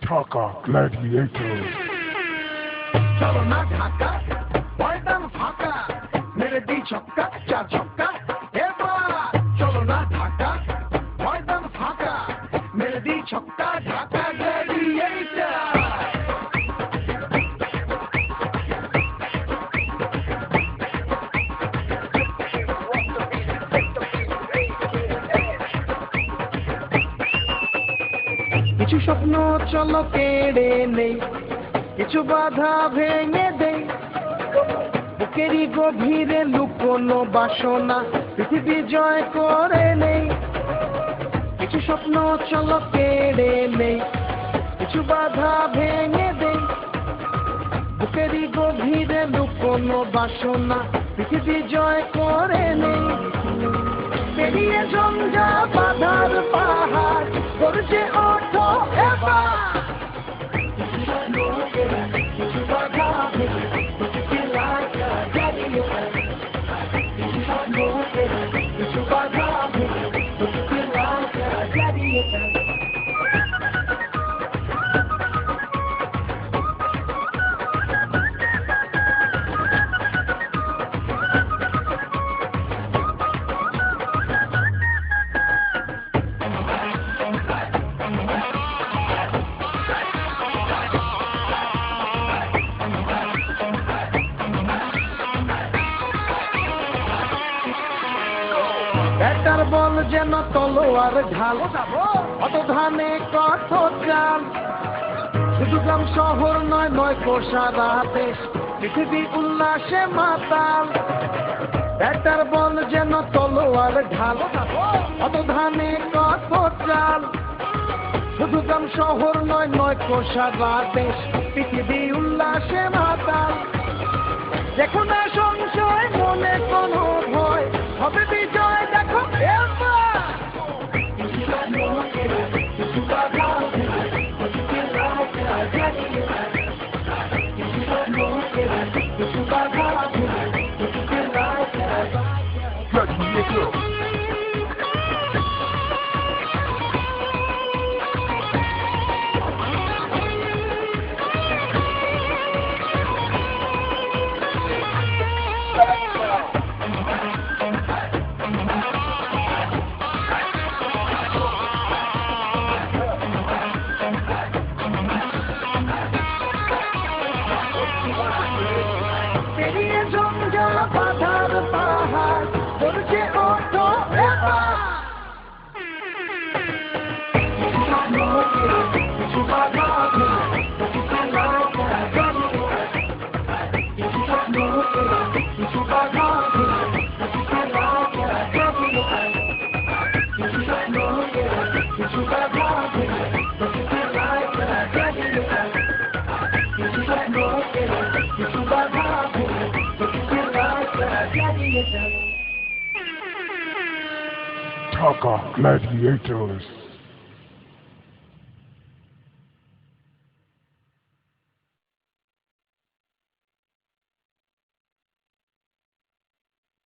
Dhaka Gladiators. चलो ना ढाका मैदान फाका मेरे दी छक्का चार छक्का ए बार चलो ना ढाका मैदान फाका मेरे दी छक्का ढाका ग्लैडिएटर কিছু স্বপ্ন চলো কেড়ে নেই কিছু বাধা ভেঙে দেই বুকেরই গভীরে লুকোনো বাসনা পৃথিবী জয় করে নেই কিছু স্বপ্ন চলো কেড়ে নেই কিছু বাধা ভেঙে দেই বুকেরই গভীরে লুকোনো বাসনা পৃথিবী জয় করে নেই পেরিয়ে জঞ্জা বাধার পাহাড় গর্জে ওঠো এবার ব্যাটার বল যেন তলোয়ার ঢাল অত ধানে কত চাল শুধু গ্রাম শহর নয় নয় সারা দেশ পৃথিবী উল্লাসে মাতাল ব্যাটার বল যেন তলোয়ার ঢাল অত ধানে কত চাল শুধু গ্রাম শহর নয় নয় সারা দেশ পৃথিবী উল্লাসে মাতাল দেখো না সংশয় মনে কোনো ভয় হবে বিজয় দেখো পেরিয়ে জঞ্জা বাধার পাহাড় গর্জে ওঠো এবার কিছু বাধা কিছু বাধা কিছু বাধা Dhaka Gladiators.